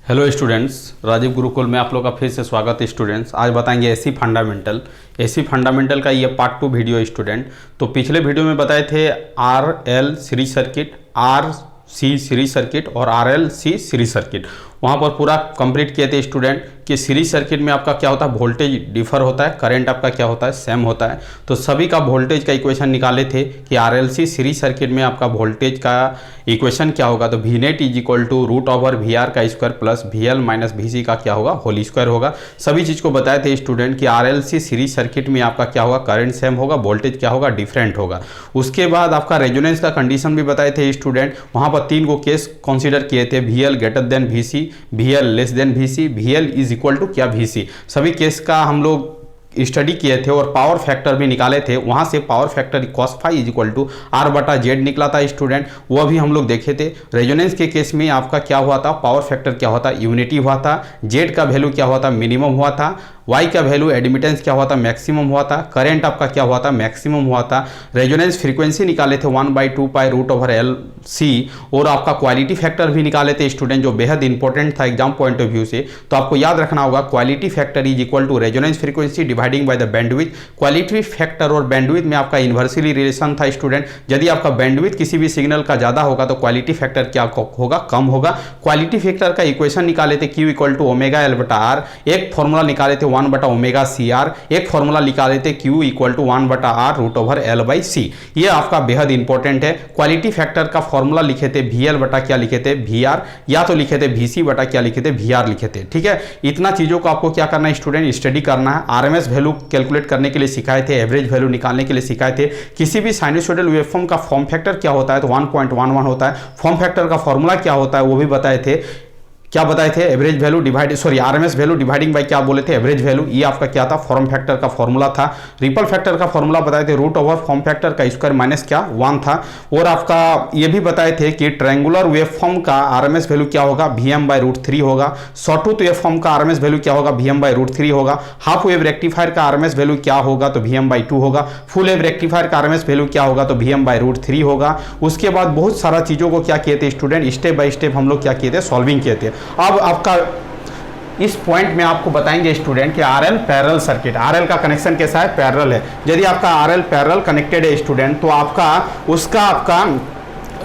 Hello students, Rajiv Gurukul में आप लोग का फिर से स्वागत है। स्टूडेंट्स आज बताएंगे एसी फंडामेंटल का ये पार्ट 2 वीडियो। स्टूडेंट तो पिछले वीडियो में बताए थे RL series circuit, RC series circuit और आरएलसी सीरीज सर्किट। वहाँ पर पूरा कंप्लीट किए थे स्टूडेंट कि सीरीज सर्किट में आपका क्या होता है, वोल्टेज डिफर होता है, करंट आपका क्या होता है, सेम होता है। तो सभी का वोल्टेज का इक्वेशन निकाले थे कि आरएलसी सीरीज सर्किट में आपका वोल्टेज का इक्वेशन क्या होगा। तो V net is equal to root over V R का square plus V L minus V C का क्या होगा, होल स्क्वायर होगा। सभी चीज़ को बताए थे स्टूडेंट कि आरएलसी सीरीज सर्किट में आपका क्या होगा, करंट सेम होगा, वोल्टेज क्या होगा, डिफरेंट होगा। उसके बाद आपका रेजोनेंस का कंडीशन भी बताए थे स्टूडेंट। वहाँ पर 3 को केस कंसिडर किए थे, V L greater than V C, V L less than V C, V L is equal to क्या वी सी। सभी केस का हम लोग स्टडी किए थे और पावर फैक्टर भी निकाले थे। वहां से power factor cos phi is equal to R बटा जेड निकला था स्टूडेंट, वो भी हम लोग देखे थे। रेजोनेंस के केस में आपका क्या हुआ था, पावर फैक्टर क्या होता, यूनिटी हुआ था, जेड का वैल्यू क्या हुआ था, मिनिमम हुआ था, वाई का वैल्यू एडमिटेंस क्या हुआ था, मैक्सिमम हुआ था, करंट आपका क्या हुआ था, मैक्सिमम हुआ था। रेजोनेंस फ्रीक्वेंसी निकाले थे 1/2 pi root over L C, और आपका क्वालिटी फैक्टर भी निकाले थे स्टूडेंट, जो बेहद इंपॉर्टेंट था एग्जाम पॉइंट ऑफ व्यू से। तो आपको याद रखना होगा quality factor is equal to resonance frequency dividing by the bandwidth. Quality factor और बैंडविड्थ में आपका इन्वर्सली रिलेशन था स्टूडेंट। यदि आपका बैंडविड्थ किसी भी सिग्नल का ज्यादा होगा तो क्वालिटी फैक्टर क्या होगा, कम होगा। क्वालिटी फैक्टर का इक्वेशन निकाले थे Q equal to omega L बटा आर, एक फॉर्मूला निकाले थे 1 बटा ओमेगा सी आर, एक फॉर्मूला निकाले थे Q इक्वल टू 1 बटा R root over L by C. ये आपका बेहद इंपॉर्टेंट है। क्वालिटी फैक्टर का फॉर्मूला लिखे थे वी एल बटा क्या लिखे थे, वी आर, या तो लिखे थे वी सी बटा क्या लिखे थे, वी आर लिखे थे। ठीक है, इतना चीजों को आपको क्या करना है स्टूडेंट, स्टडी करना है। आरएमएस वैल्यू कैलकुलेट करने के लिए सिखाए थे, एवरेज वैल्यू निकालने के लिए सिखाए थे। किसी भी साइनसोइडल वेवफॉर्म का फॉर्म फैक्टर क्या होता है, तो 1.11 होता है। फॉर्म फैक्टर का फॉर्मूला क्या होता है वो भी बताए थे। क्या बताए थे, average value divide RMS value dividing by क्या बोले थे, एवरेज वैल्यू। ये आपका क्या था, फॉर्म फैक्टर का फॉर्मूला था। रिपल फैक्टर का फॉर्मूला बताए थे रूट ओवर फॉर्म फैक्टर का स्क्वायर माइनस क्या 1 था। और आपका ये भी बताए थे कि ट्रायंगुलर वेवफॉर्म का आरएमएस वैल्यू क्या होगा, वीएम बाय रूट 3 होगा। सॉटूथ वेवफॉर्म का आरएमएस वैल्यू क्या होगा, वीएम बाय रूट 3 होगा। हाफ वेव रेक्टिफायर का आरएमएस वैल्यू क्या होगा, तो वीएम बाय 2 होगा। फुल वेव रेक्टिफायर का आरएमएस वैल्यू क्या होगा, तो वीएम बाय रूट 3 होगा। उसके बाद बहुत सारा चीजों को क्या किए थे स्टूडेंट, स्टेप बाय स्टेप हम लोग क्या किए थे, सॉल्विंग किए थे। अब आपका इस पॉइंट में आपको बताएंगे स्टूडेंट कि आरएल पैरेलल सर्किट, आरएल का कनेक्शन कैसा है, पैरेलल है। यदि आपका आरएल पैरेलल कनेक्टेड है स्टूडेंट, तो आपका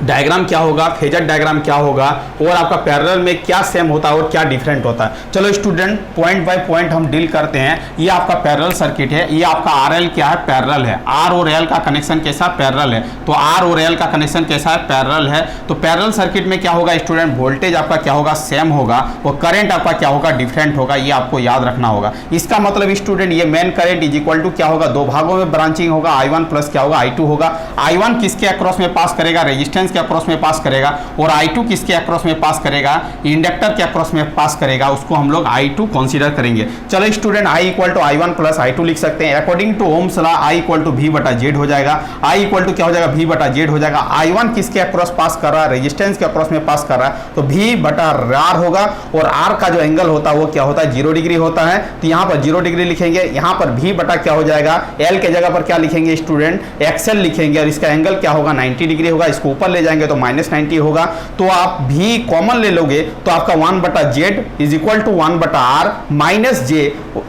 डायग्राम क्या होगा, फेजर डायग्राम क्या होगा, और आपका पैरेलल में क्या सेम होता है और क्या डिफरेंट होता है। चलो स्टूडेंट पॉइंट बाय पॉइंट हम डील करते हैं। ये आपका पैरेलल सर्किट है, ये आपका आरएल क्या है, पैरेलल है। आर और एल का कनेक्शन कैसा, पैरेलल है। तो आर और एल का कनेक्शन कैसा है, पैरेलल है। तो पैरेलल सर्किट में क्या होगा स्टूडेंट, वोल्टेज आपका क्या होगा, सेम होगा, और करंट आपका क्या होगा, डिफरेंट होगा। ये आपको याद रखना होगा। इसका मतलब स्टूडेंट ये main current is equal to क्या होगा, 2 भागों में ब्रांचिंग होगा, I1 प्लस क्या होगा, I2 होगा। I1 किसके अक्रॉस में पास करेगा, रेजिस्टेंस के अक्रॉस में पास करेगा, और I2 किसके अक्रॉस में पास करेगा, इंडक्टर के अक्रॉस में पास करेगा। उसको हम लोग I2 कंसीडर करेंगे। चलो student I equal to I1 plus I2 लिख सकते हैं। According to Ohm's law I equal to V बटा जेड हो जाएगा। I इक्वल टू क्या हो जाएगा, V बटा जेड हो जाएगा। I1 किसके अक्रॉस पास कर रहा है, रेजिस्टेंस के अक्रॉस में पास कर रहा है, तो V बटा R होगा। और R का जो एंगल होता है वो क्या होता है, 0 डिग्री होता है। तो यहाँ पर 0 डिग्री लिखेंगे, यहाँ पर V बटा क्या हो जाएगा, L के जगह पर क्या लिखेंगे स्टूडेंट, XL लिखेंगे, और इसका एंगल क्या होगा, 90 डिग्री होगा। इसको ऊपर ले जाएंगे तो -90 होगा। तो आप भी कॉमन ले लोगे तो आपका 1 बटा जेड इज इक्वल टू 1 बटा आर माइनस जे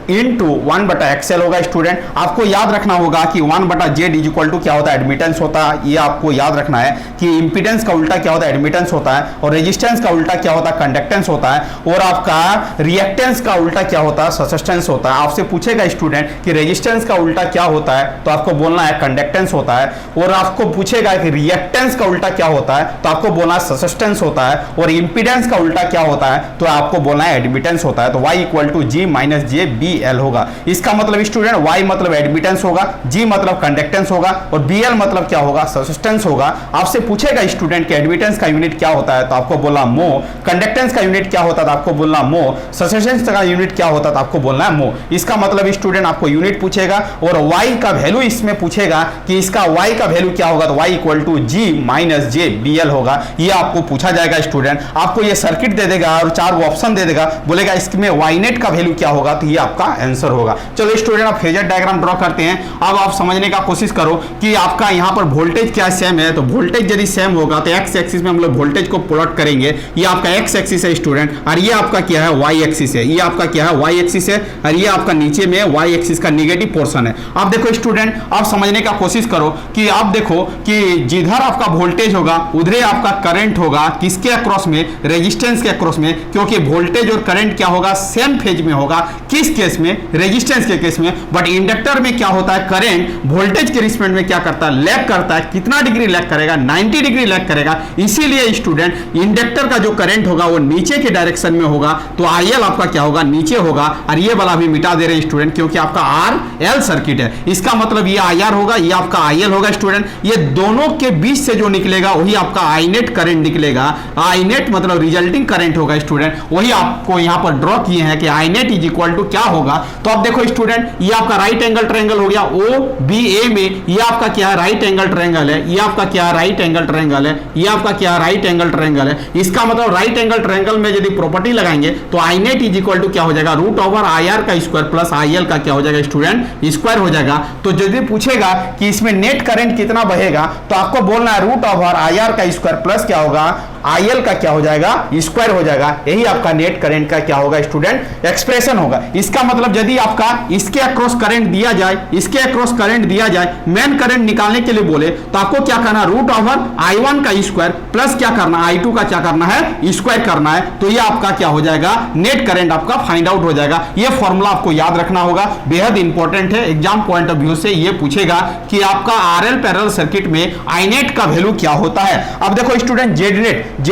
इंटू 1 बटा एक्सएल होगा। स्टूडेंट आपको याद रखना होगा कि 1 बटा जेड इज इक्वल टू क्या होता है, एडमिटेंस होता है। ये आपको याद रखना है कि इंपीडेंस का उल्टा क्या होता है, एडमिटेंस होता है, और रेजिस्टेंस का उल्टा क्या होता है, कंडक्टेंस होता है, और आपका रिएक्टेंस का उल्टा क्या होता है, ससेप्टेंस होता है। आपसे पूछेगा स्टूडेंट कि रेजिस्टेंस का उल्टा क्या होता है, तो आपको बोलना है कंडक्टेंस होता है। और आपको पूछेगा कि रिएक्टेंस का उल्टा क्या होता है, तो आपको बोलना ससेप्टेंस होता है। और इंपीडेंस का उल्टा क्या होता है, तो आपको बोलना है एडमिटेंस होता है। तो y equal to G minus J B L होगा। इसका मतलब स्टूडेंट y मतलब एडमिटेंस होगा, g मतलब कंडक्टेंस होगा, और bl मतलब क्या होगा, ससेप्टेंस होगा। आपसे पूछेगा स्टूडेंट कि एडमिटेंस का यूनिट क्या होता है, तो आपको बोलना मो। कंडक्टेंस का यूनिट क्या होता है, तो आपको बोलना मो। ससेप्टेंस का यूनिट क्या होता है, तो आपको बोलना है मो। इसका मतलब स्टूडेंट आपको यूनिट पूछेगा और y का वैल्यू इसमें पूछेगा कि इसका y का वैल्यू क्या होगा, तो y equal to G minus J B L होगा। ये आपको पूछा जाएगा स्टूडेंट। आपको ये सर्किट दे देगा और 4 ऑप्शन दे देगा, बोलेगा इसमें y नेट का वैल्यू क्या होगा, तो ये आपका आपका आंसर होगा। चलो स्टूडेंट आप फेजर डायग्राम ड्रॉ करते हैं। अब आप समझने का कोशिश करो कि आपका यहाँ पर वोल्टेज क्या सेम है। तो वोल्टेज यदि सेम होगा तो एक्स एक्सिस में हम लोग वोल्टेज को प्लॉट करेंगे। ये आपका एक्स एक्सिस है स्टूडेंट, और ये आपका क्या है वाई एक्सिस है। ये आपका क्या है वाई एक्सिस है, और ये आपका नीचे में वाई एक्सिस का निगेटिव पोर्शन है। अब देखो स्टूडेंट आप समझने का कोशिश करो कि आप देखो कि जिधर आपका वोल्टेज होगा उधर आपका करंट होगा, किसके अक्रॉस में, रेजिस्टेंस के अक्रॉस में, क्योंकि वोल्टेज और करंट क्या होगा सेम फेज में होगा। किस केस में, रेजिस्टेंस के केस में। बट इंडक्टर में क्या होता है, करंट वोल्टेज के रिस्पेक्ट में क्या करता है, लैग करता है। कितना डिग्री लैग करेगा, 90 डिग्री लैग करेगा। इसीलिए स्टूडेंट इंडक्टर का जो करंट होगा वो नीचे के डायरेक्शन में होगा, तो आईएल आपका क्या होगा, नीचे होगा। और ये वाला भी मिटा दे रहे हैं स्टूडेंट, क्योंकि आपका आर एल सर्किट है। इसका मतलब ये आई आर होगा, ये आपका आई एल होगा स्टूडेंट। ये दोनों के बीच से जो निकलेगा वही आपका आई नेट करंट निकलेगा। आई नेट मतलब रिजल्टिंग करंट होगा स्टूडेंट, वही आपको यहाँ पर ड्रॉ किए हैं कि आई नेट इज इक्वल टू क्या होगा। तो अब देखो स्टूडेंट ये आपका राइट एंगल ट्रायंगल हो गया ओ बी ए में। ये आपका क्या है, राइट एंगल ट्रायंगल है। ये आपका क्या है, राइट एंगल ट्रायंगल है। ये आपका क्या है, राइट एंगल ट्रायंगल है। इसका मतलब राइट एंगल ट्रायंगल में यदि प्रॉपर्टी लगाएंगे तो आई नेट इज इक्वल टू क्या हो जाएगा, रूट ओवर आई आर का स्क्वायर प्लस आई एल का क्या हो जाएगा स्टूडेंट, स्क्वायर हो जाएगा। तो यदि पूछेगा कि इसमें नेट करंट कितना बहेगा तो आपको बोलना है रूट ओवर आई आर का स्क्वायर प्लस क्या होगा, आई एल का क्या हो जाएगा, स्क्वायर हो जाएगा। यही आपका नेट करंट का क्या होगा स्टूडेंट, एक्सप्रेशन होगा। इसका मतलब यदि आपका इसके अक्रॉस करंट दिया जाए, इसके अक्रॉस करंट दिया जाए, मेन करंट निकालने के लिए बोले तो आपको क्या करना, रूट ओवर आई वन का स्क्वायर प्लस क्या करना, आई टू का क्या करना है, स्क्वायर करना है। तो ये आपका क्या हो जाएगा, नेट करंट आपका फाइंड आउट हो जाएगा। ये फॉर्मूला आपको याद रखना होगा, बेहद इंपॉर्टेंट है। एग्जाम पॉइंट ऑफ व्यू से ये पूछेगा कि आपका आरएल पैरेलल सर्किट में आई नेट का वैल्यू क्या होता है। अब देखो student Z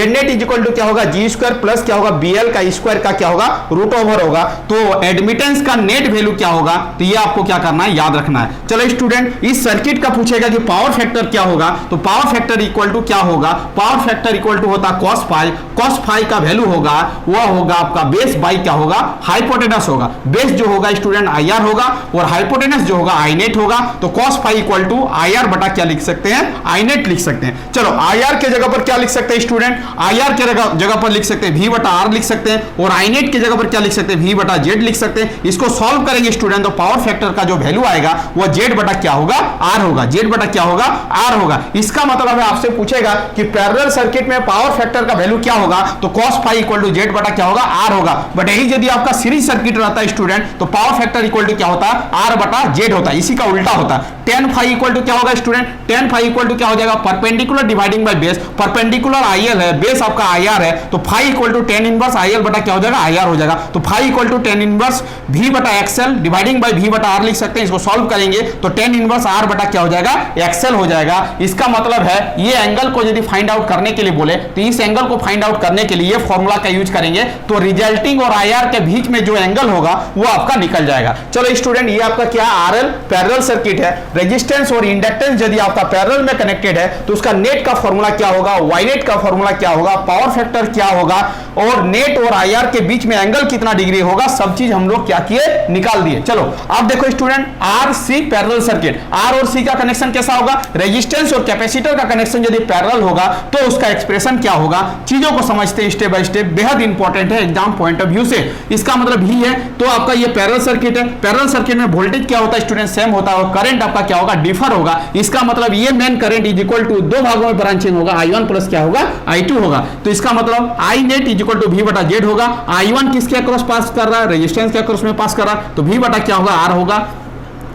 net is equal to क्या होगा, जी स्क्वायर प्लस क्या होगा, बीएल का स्क्वायर का क्या होगा, रूट ओवर होगा। तो एडमिटेंस का नेट वैल्यू क्या होगा, तो ये आपको क्या करना है, याद रखना है। चलो स्टूडेंट इस सर्किट का पूछेगा कि पावर फैक्टर क्या होगा, तो पावर फैक्टर इक्वल टू क्या होगा, पावर फैक्टर इक्वल टू होता cos फाई का वैल्यू होगा वह होगा आपका बेस बाई क्या होगा, हाइपोटेनस होगा। बेस जो होगा स्टूडेंट आई आर होगा और हाइपोटेनस जो होगा आई नेट होगा। तो cos phi equal to I R बटा क्या लिख सकते हैं, आई नेट लिख सकते हैं। चलो आई आर के जगह पर क्या लिख सकते हैं स्टूडेंट, आई आर के जगह पर लिख सकते हैं वी बटा आर लिख सकते हैं, और आई नेट की जगह पर क्या लिख सकते हैं, वी बटा जेड लिख सकते हैं। इसको सॉल्व करेंगे स्टूडेंट तो पावर फैक्टर का जो वैल्यू आएगा वो जेड बटा क्या होगा, आर होगा। जेड बटा क्या होगा, आर होगा। इसका मतलब है आपसे पूछेगा कि पैरेलल सर्किट में पावर फैक्टर का वैल्यू क्या होगा, तो cos phi equal to Z बटा क्या होगा, आर होगा। बट यही यदि आपका सीरीज सर्किट रहता है स्टूडेंट तो पावर फैक्टर इक्वल टू क्या होता है, आर बटा जेड होता है। इसी का उल्टा होता है। tan फाई इक्वल टू क्या होगा student, tan phi equal to क्या हो जाएगा, perpendicular dividing by base. Perpendicular IL है, बेस आपका आईआर है, तो phi equal to tan inverse IL बटा क्या हो जाएगा, आईआर हो जाएगा। तो phi equal to tan inverse v बटा एक्सएल डिवाइडिंग बाय v बटा आर लिख सकते हैं। इसको सॉल्व करेंगे तो tan इनवर्स आर बटा क्या हो जाएगा, एक्सएल हो जाएगा। इसका मतलब है ये एंगल को यदि फाइंड आउट करने के लिए बोले तो इस एंगल को फाइंड आउट करने के लिए फॉर्मूला का यूज करेंगे, तो रिजल्टिंग और आईआर के बीच में जो एंगल होगा वो आपका निकल जाएगा। चलो स्टूडेंट ये आपका क्या आरएल पैरेलल सर्किट है। रेजिस्टेंस और इंडक्टेंस यदि आपका पैरेलल में कनेक्टेड है तो उसका नेट का फॉर्मूला क्या होगा, वाई नेट का फॉर्मूला क्या होगा, पावर फैक्टर क्या होगा, और नेट और आईआर के बीच में एंगल कितना डिग्री होगा, सब चीज हम लोग क्या किए, निकाल दिए। चलो अब देखो student R C parallel circuit, R और सी का कनेक्शन कैसा होगा, रेजिस्टेंस और कैपेसिटर का कनेक्शन यदि पैरेलल होगा तो उसका एक्सप्रेशन क्या होगा। चीजों को समझते हैं स्टेप बाय स्टेप, बेहद इंपॉर्टेंट है एग्जाम पॉइंट ऑफ व्यू से। इसका मतलब ही है तो आपका ये पैरेलल सर्किट है। पैरेलल सर्किट में वोल्टेज क्या होता है स्टूडेंट, सेम होता है, और करंट आपका क्या होगा, डिफर होगा। इसका मतलब ये main current is equal to दो भागों में ब्रांचिंग होगा, I1 प्लस क्या होगा, I2 होगा। तो इसका मतलब I net is equal to V बटा जेड होगा। I1 किसके अक्रॉस पास कर रहा है, रेजिस्टेंस के अक्रॉस में पास कर रहा है, तो V बटा क्या होगा, R होगा।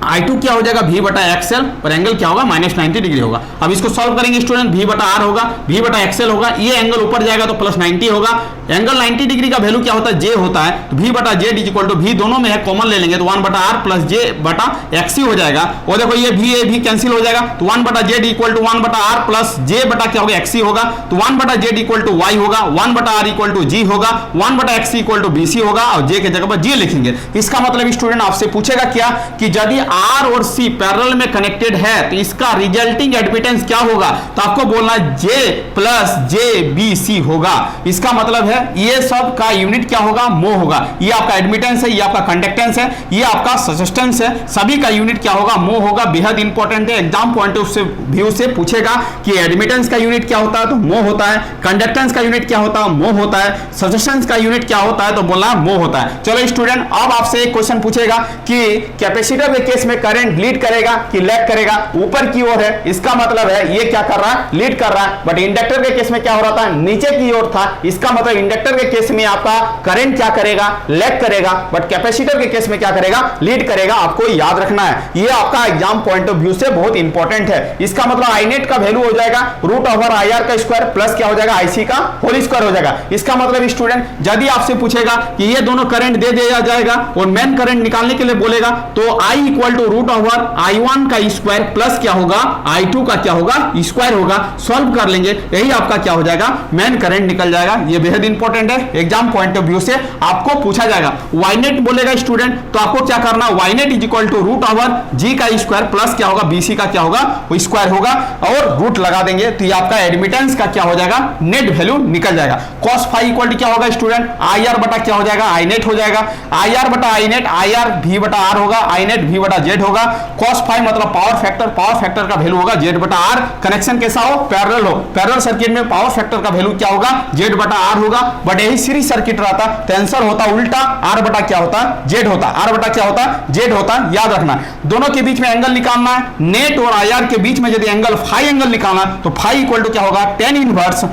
I2 क्या हो जाएगा, V बटा एक्सएल, और एंगल क्या होगा, -90 डिग्री होगा। अब इसको सॉल्व करेंगे स्टूडेंट, V बटा आर होगा, V बटा एक्सएल होगा, ये एंगल ऊपर जाएगा तो +90 होगा। एंगल 90 डिग्री का वैल्यू क्या होता है, J होता है। तो V बटा Z is equal to V दोनों में है, कॉमन ले लेंगे तो 1 बटा आर प्लस J बटा XC हो जाएगा। और देखो ये V कैंसिल हो जाएगा तो 1 बटा जेड इक्वल टू 1 बटा आर प्लस J बटा क्या होगा, XC होगा। तो 1 बटा जेड इक्वल टू Y होगा, 1 बटा आर इक्वल टू G होगा, 1 बटा XC इक्वल टू BC होगा, और J के जगह पर G लिखेंगे। इसका मतलब स्टूडेंट आपसे पूछेगा क्या कि यदि आर और सी पैरेलल में कनेक्टेड है तो इसका रिजल्टिंग एडमिटेंस क्या होगा, तो आपको बोलना J प्लस JBC होगा। इसका मतलब है ये सब का यूनिट क्या होगा, मो होगा। ये आपका एडमिटेंस है, ये आपका कंडक्टेंस है, ये आपका ससेप्टेंस है, सभी का यूनिट क्या होगा, मो होगा। बेहद इंपॉर्टेंट है, एग्जाम पॉइंट ऑफ व्यू से पूछेगा कि एडमिटेंस का यूनिट क्या होता है, तो मो होता है। कंडक्टेंस का यूनिट क्या होता है, मो होता है। ससेप्टेंस का यूनिट क्या होता है, तो बोलना मो होता है। चलो स्टूडेंट, अब आपसे एक क्वेश्चन पूछेगा कि कैपेसिटर के केस में करंट लीड करेगा कि लैग करेगा, ऊपर की ओर है, इसका मतलब है ये क्या कर रहा है, लीड कर रहा है। बट इंडक्टर के केस में क्या हो रहा था, नीचे की ओर था, इसका मतलब इंडक्टर के केस में आपका करंट क्या करेगा, लैग करेगा। बट कैपेसिटर के केस में क्या करेगा, लीड करेगा। आपको याद रखना है, ये आपका एग्जाम पॉइंट ऑफ व्यू से बहुत इंपॉर्टेंट है। इसका मतलब आई नेट का वैल्यू हो जाएगा रूट ओवर आई आर का स्क्वायर प्लस क्या हो जाएगा, IC का होल स्क्वायर हो जाएगा। इसका मतलब स्टूडेंट, यदि आपसे पूछेगा कि ये दोनों करंट दे दिया जाएगा और मेन करंट निकालने के लिए बोलेगा तो I equal to root over I1 का स्क्वायर प्लस क्या होगा, I2 का क्या होगा, स्क्वायर होगा। सॉल्व कर लेंगे, यही आपका क्या हो जाएगा, मेन करंट निकल जाएगा। ये बेहद इंपॉर्टेंट है, एग्जाम पॉइंट ऑफ व्यू से आपको पूछा जाएगा। वाई नेट बोलेगा स्टूडेंट, तो आपको क्या करना, Y net is equal to root over G का स्क्वायर प्लस क्या होगा, BC का क्या होगा, वो स्क्वायर होगा और रूट लगा देंगे तो ये आपका एडमिटेंस का क्या हो जाएगा, नेट वैल्यू निकल जाएगा। कॉस फाई इक्वल टू क्या होगा स्टूडेंट, IR बटा क्या हो जाएगा, I नेट हो जाएगा। IR बटा I नेट, IR V बटा R होगा, I नेट V बटा Z होगा। कॉस फाई मतलब पावर फैक्टर का वैल्यू होगा Z बटा R। कनेक्शन कैसा हो, पैरेलल हो, पैरेलल सर्किट में पावर फैक्टर का वैल्यू क्या होगा, Z बटा R होगा। बट यही सीरीज सर्किट रहता तो आंसर होता उल्टा, R बटा क्या होता, Z होता, R बटा क्या होता, Z होता। याद रखना, दोनों के बीच में एंगल निकालना है, नेट और IR के बीच में यदि एंगल फाई एंगल निकालना तो फाई इक्वल टू क्या होगा, tan इनवर्स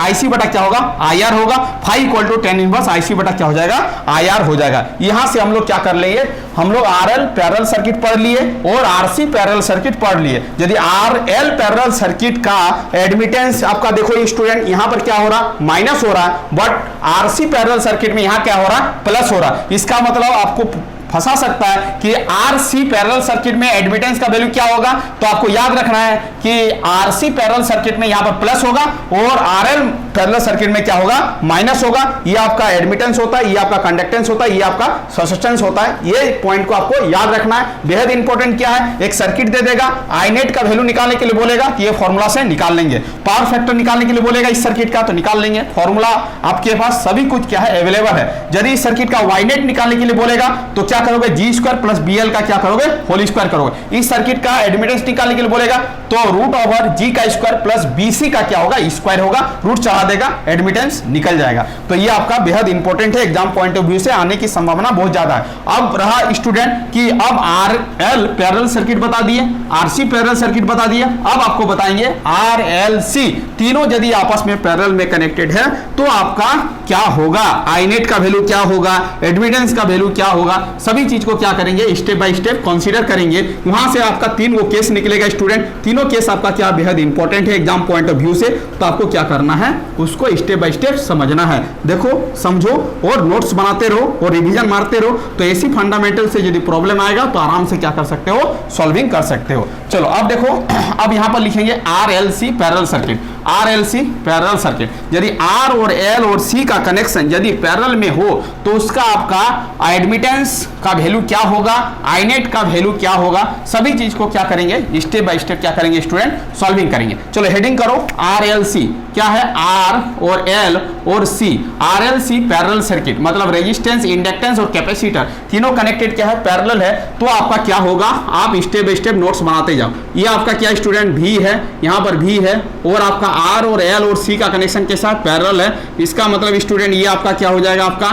IC बटा क्या होगा, IR होगा। Phi equal to tan inverse IC बटा क्या हो जाएगा, IR हो जाएगा। यहां से हम लोग क्या कर लेंगे, हम लोग RL पैरेलल सर्किट पढ़ लिए और RC पैरेलल सर्किट पढ़ लिए। यदि RL पैरेलल सर्किट का एडमिटेंस आपका देखो स्टूडेंट, यहां पर क्या हो रहा, माइनस हो रहा है, बट RC पैरेलल सर्किट में यहां क्या हो रहा, प्लस हो रहा। इसका मतलब आपको फंसा सकता है कि RC पैरेलल सर्किट में एडमिटेंस का वैल्यू क्या होगा, तो आपको याद रखना है कि RC पैरेलल सर्किट में यहां पर प्लस होगा और RL पैरेलल सर्किट में क्या होगा, माइनस होगा। ये आपका एडमिटेंस होता है, ये आपका कंडक्टेंस होता है, ये आपका ससेप्टेंस होता है। ये पॉइंट को आपको याद रखना है। बेहद इंपॉर्टेंट क्या है, एक सर्किट दे देगा, I नेट का वैल्यू निकालने के लिए बोलेगा कि ये फॉर्मूला से निकाल लेंगे। पावर फैक्टर निकालने के लिए बोलेगा इस सर्किट का, तो निकाल लेंगे। फॉर्मूला आपके पास सभी कुछ क्या है, अवेलेबल है। यदि इस सर्किट का वाई नेट निकालने के लिए बोलेगा तो क्या करोगे, G स्क्वायर प्लस BL का क्या करोगे, होल स्क्वायर करोगे। इस सर्किट का एडमिटेंस निकालने के लिए बोलेगा तो रूट ओवर G का स्क्वायर प्लस BC का क्या होगा, स्क्वायर होगा, रूट चढ़ा देगा, एडमिटेंस निकल जाएगा। तो ये आपका बेहद इंपॉर्टेंट है, एग्जाम पॉइंट ऑफ व्यू से आने की संभावना बहुत ज्यादा है। अब रहा स्टूडेंट कि अब RL पैरेलल सर्किट बता दिए, RC पैरेलल सर्किट बता दिए, अब आपको बताएंगे RLC। तीनों यदि आपस में पैरेलल में कनेक्टेड है तो आपका क्या होगा, I नेट का वैल्यू क्या होगा, एडमिटेंस का वैल्यू क्या होगा, सभी चीज को क्या करेंगे, स्टेप बाय स्टेप कंसीडर करेंगे। वहां से आपका 3 वो केस निकलेगा स्टूडेंट, तीनों केस आपका क्या बेहद इंपॉर्टेंट है एग्जाम पॉइंट ऑफ व्यू से। तो आपको क्या करना है, उसको स्टेप बाय स्टेप समझना है। देखो, समझो और नोट्स बनाते रहो और रिवीजन मारते रहो। तो ऐसी फंडामेंटल से यदि प्रॉब्लम आएगा तो आराम से क्या कर सकते हो, सॉल्विंग कर सकते हो। चलो अब देखो, अब यहां पर लिखेंगे RLC parallel circuit. RLC parallel circuit, यदि R और L और C का कनेक्शन यदि पैरेलल में हो तो उसका आपका एडमिटेंस का वैल्यू क्या होगा, I नेट का वैल्यू क्या होगा, सभी चीज को क्या करेंगे, स्टेप बाय स्टेप क्या करेंगे स्टूडेंट, सॉल्विंग करेंगे। चलो हेडिंग करो, RLC क्या है, R और L और C। RLC पैरेलल सर्किट मतलब रेजिस्टेंस, इंडक्टेंस और कैपेसिटर तीनों कनेक्टेड क्या है, पैरेलल है। तो आपका क्या होगा, आप स्टेप बाय स्टेप नोट्स बनाते जाओ। ये आपका क्या स्टूडेंट, V है, यहाँ पर V है और आपका R और L और C का कनेक्शन के साथ पैरेलल है। इसका मतलब स्टूडेंट ये आपका क्या हो जाएगा, आपका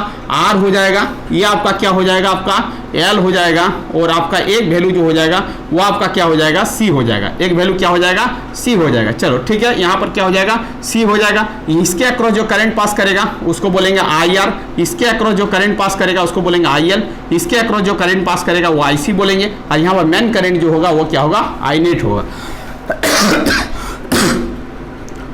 R हो जाएगा, ये आपका क्या हो जाएगा, आपका L हो जाएगा और आपका एक वैल्यू जो हो जाएगा वो आपका क्या हो जाएगा, C हो जाएगा। एक वैल्यू क्या हो जाएगा, C हो जाएगा। चलो ठीक है, यहाँ पर क्या हो जाएगा, C हो जाएगा। इसके अक्रॉस जो करंट पास करेगा उसको बोलेंगे IR, इसके अक्रॉस जो करंट पास करेगा उसको बोलेंगे IL, इसके अक्रॉस जो करंट पास करेगा वो IC बोलेंगे और यहाँ पर मेन करंट जो होगा वो क्या होगा, I नेट होगा।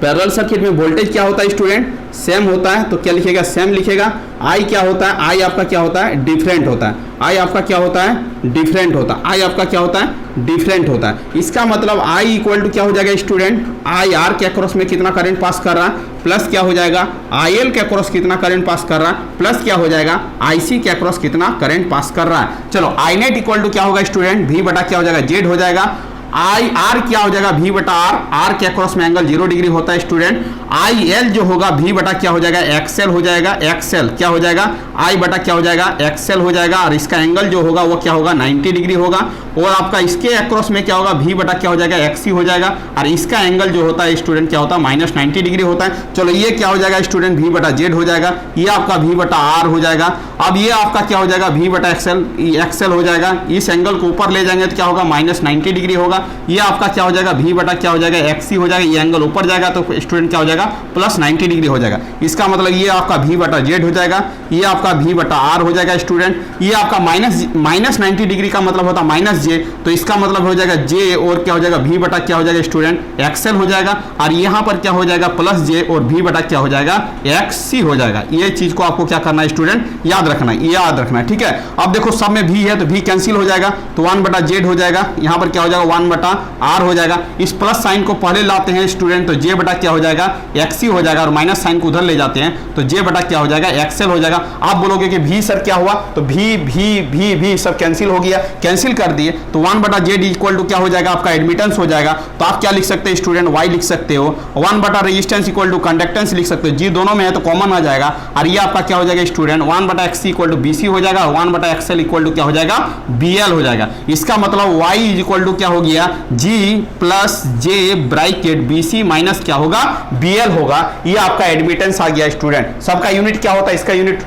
पैरेलल सर्किट में वोल्टेज क्या होता है स्टूडेंट, सेम होता है, तो क्या लिखेगा, सेम लिखेगा। आई क्या होता है, आई आपका क्या होता है, डिफरेंट होता है। आई आपका क्या होता है, डिफरेंट होता है। आई आपका क्या होता है, डिफरेंट होता है। इसका मतलब आई इक्वल टू क्या हो जाएगा स्टूडेंट, आई आर के अक्रॉस में कितना करंट पास कर रहा है, प्लस क्या हो जाएगा, आई एल के अक्रॉस कितना करंट पास कर रहा है, प्लस क्या हो जाएगा, आई सी के अक्रॉस कितना करंट पास कर रहा है। चलो आई नेट इक्वल टू क्या होगा स्टूडेंट, वी बटा क्या हो जाएगा, जेड हो जाएगा। आई आर क्या हो जाएगा, वी बटा आर, आर के अक्रॉस में एंगल 0 डिग्री होता है स्टूडेंट। आई एल जो होगा वी बटा क्या हो जाएगा, एक्सएल हो जाएगा। एक्सएल क्या हो जाएगा, आई बटा क्या हो जाएगा, एक्सएल हो जाएगा। और इसका एंगल जो होगा वो क्या होगा, 90 डिग्री होगा। और आपका इसके अक्रॉस में क्या होगा, वी बटा क्या हो जाएगा, एक्सी हो जाएगा। और इसका एंगल जो होता है स्टूडेंट क्या होता है, -90 डिग्री होता है। चलो ये क्या हो जाएगा स्टूडेंट, वी बटा जेड हो जाएगा। ये आपका वी बटा आर हो जाएगा। अब ये आपका क्या हो जाएगा, वी बटा एक्सएल, एक्सएल हो जाएगा। इस एंगल को ऊपर ले जाएंगे तो क्या होगा, -90 डिग्री होगा। ये आपका क्या हो जाएगा, वी बटा क्या हो जाएगा, एक्सी हो जाएगा। ये एंगल ऊपर जाएगा तो स्टूडेंट क्या हो जाएगा, +90 डिग्री हो जाएगा। इसका मतलब ये आपका वी बटा जेड हो जाएगा, ये आपका वी बटा आर हो जाएगा स्टूडेंट। ये आपका -90 डिग्री का मतलब होता है माइनस जे, तो इसका मतलब हो जाएगा जे और क्या हो जाएगा, वी बटा क्या हो जाएगा स्टूडेंट, एक्सएल हो जाएगा। और यहाँ पर क्या हो जाएगा, प्लस जे और वी बटा क्या हो जाएगा, एक्सी हो जाएगा। ये चीज को आपको क्या करना है स्टूडेंट, याद रखना है, याद रखना है, ठीक है। अब देखो सब में भी है तो भी कैंसिल हो जाएगा, तो 1 बटा जेड हो जाएगा। यहाँ पर क्या हो जाएगा, 1 बटा आर हो जाएगा। इस प्लस साइन को पहले लाते हैं स्टूडेंट, तो जे बटा क्या हो जाएगा, एक्सी हो जाएगा। और माइनस साइन को उधर ले जाते हैं तो जे बटा क्या हो जाएगा, एक्सएल हो जाएगा। आप बोलोगे कि भी सर क्या हुआ, तो भी सब कैंसिल हो गया, कैंसिल कर दिए तो 1 बटा जेड इक्वल टू क्या हो जाएगा, आपका एडमिटेंस हो जाएगा। तो आप क्या लिख सकते हैं स्टूडेंट, वाई लिख सकते हो। 1 बटा रेजिस्टेंस इक्वल टू कंडक्टेंस लिख सकते हो, जी दोनों में है तो कॉमन आ जाएगा। और ये आपका क्या हो जाएगा स्टूडेंट, 1 बटा एक्सी इक्वल टू बीसी हो जाएगा। 1 बटा एक्सएल इक्वल टू क्या हो जाएगा, बीएल हो जाएगा। इसका मतलब वाई इज इक्वल टू क्या हो गया, जी प्लस जे ब्रैकेट बीसी माइनस क्या होगा, बीएल होगा। ये आपका एडमिटेंस आ गया स्टूडेंट। सबका यूनिट क्या होता है, इसका यूनिट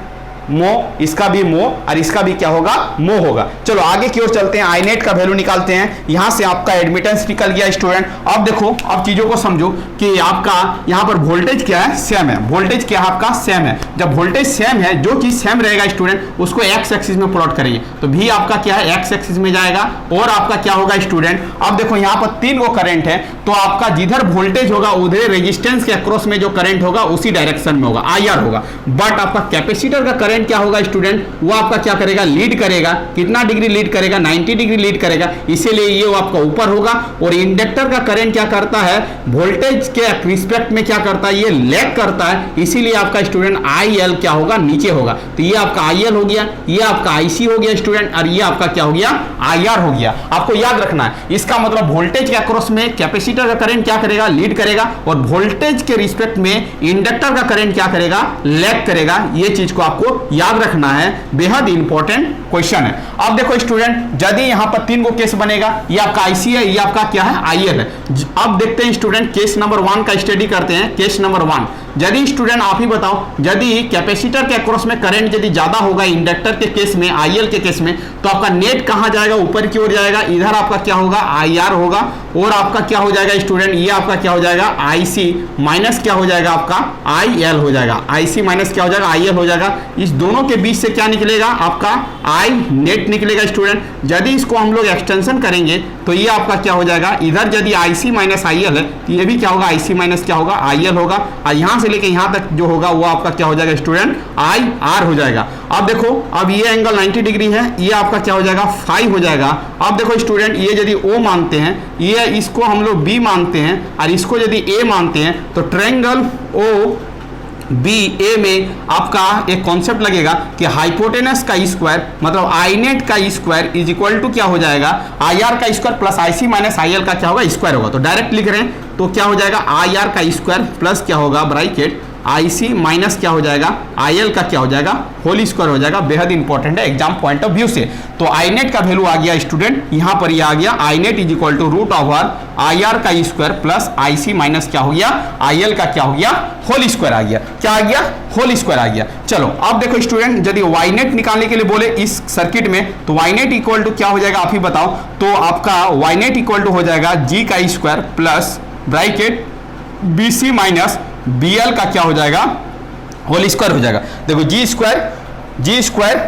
मो, इसका भी मो और इसका भी क्या होगा, मो होगा। चलो आगे की ओर चलते हैं, आई नेट का वैल्यू निकालते हैं। यहां से आपका एडमिटेंस निकल गया स्टूडेंट। अब देखो, अब चीजों को समझो कि आपका यहां पर वोल्टेज क्या है, सेम है। वोल्टेज क्या है आपका, सेम है। जब वोल्टेज सेम है, जो चीज सेम रहेगा स्टूडेंट उसको एक्स एक्सिस में प्लॉट करिए, तो भी आपका क्या है, एक्स एक्सिस में जाएगा। और आपका क्या होगा स्टूडेंट, अब देखो यहां पर 3 गो करंट है, तो आपका जिधर वोल्टेज होगा उधर रेजिस्टेंस के अक्रॉस में जो करंट होगा उसी डायरेक्शन में होगा, आईआर होगा। बट आपका कैपेसिटर का करंट क्या होगा स्टूडेंट, वो आपका क्या करेगा, लीड करेगा। कितना डिग्री लीड करेगा, 90 डिग्री लीड करेगा, इसीलिए ये वो आपका ऊपर होगा। और इंडक्टर का करंट क्या करता है, वोल्टेज के रिस्पेक्ट में क्या करता है, ये लैग करता है, इसीलिए आपका स्टूडेंट आई एल क्या होगा, नीचे होगा। तो ये आपका आई एल हो गया, ये आपका आईसी हो गया स्टूडेंट, और ये आपका क्या हो गया, आई आर हो गया। आपको याद रखना है, इसका मतलब वोल्टेज के अक्रॉस में कैपेसिटर का करंट क्या करेगा, लीड करेगा। और वोल्टेज के रिस्पेक्ट में इंडक्टर का करंट क्या करेगा, लैग करेगा। ये चीज को आपको याद रखना है, बेहद इंपॉर्टेंट क्वेश्चन है। अब देखो स्टूडेंट, यदि यहां पर 3 गो केस बनेगा, ये आपका आईसी है, ये आपका क्या है, आईएल है। अब देखते हैं स्टूडेंट, केस नंबर 1 का स्टडी करते हैं। केस नंबर 1, यदि स्टूडेंट आप ही बताओ, यदि कैपेसिटर के अक्रॉस में करंट यदि ज्यादा होगा इंडक्टर के केस में, आईएल के केस में, तो आपका नेट कहां जाएगा, ऊपर की ओर जाएगा। इधर आपका क्या होगा, आईआर होगा। और आपका क्या हो जाएगा स्टूडेंट, ये आपका क्या हो जाएगा, आईसी माइनस क्या हो जाएगा, आपका आईएल हो जाएगा। आईसी माइनस क्या हो जाएगा, आईएल हो जाएगा। इस दोनों के बीच से क्या निकलेगा, आपका आई नेट निकलेगा स्टूडेंट। यदि इसको हम लोग एक्सटेंशन करेंगे तो ये आपका क्या हो जाएगा, इधर यदि आईसी माइनस आईएल है तो ये भी क्या होगा, आईसी माइनस क्या होगा, आईएल होगा। और यहां से लेके यहां तक जो होगा वो आपका क्या हो जाएगा स्टूडेंट, आई आर हो जाएगा। अब देखो, अब ये एंगल 90 डिग्री है, ये आपका क्या हो जाएगा, फाई हो जाएगा। अब देखो स्टूडेंट, ये यदि ओ मानते हैं, ये इसको हम लोग बी मानते हैं, और इसको यदि ए मानते हैं, तो ट्रायंगल ओ बी ए में आपका एक कॉन्सेप्ट लगेगा कि हाइपोटेनस का स्क्वायर मतलब आई नेट का स्क्वायर इज इक्वल टू क्या हो जाएगा, आई आर का square plus I C minus I L का क्या होगा, स्क्वायर होगा। तो डायरेक्ट लिख रहे हैं तो क्या हो जाएगा, आई आर का स्क्वायर प्लस क्या होगा, ब्रैकेट आईसी माइनस क्या हो जाएगा, आईएल का क्या हो जाएगा, होल स्क्वायर हो जाएगा। बेहद इंपॉर्टेंट है एग्जाम पॉइंट ऑफ व्यू से। तो आई नेट का वैल्यू आ गया स्टूडेंट, यहां पर ये आ गया, I net is equal to root over I R का स्क्वायर प्लस आईसी माइनस क्या हो गया, आईएल का क्या हो गया, होल स्क्वायर आ गया। क्या आ गया, होल स्क्वायर आ गया। चलो अब देखो स्टूडेंट, यदि वाई नेट निकालने के लिए बोले इस सर्किट में, तो वाई नेट इक्वल टू क्या हो जाएगा, आप ही बताओ। तो आपका वाई नेट इक्वल टू हो जाएगा जी का square plus bracket BC minus BL का क्या हो जाएगा, होल स्क्वायर हो जाएगा। देखो G square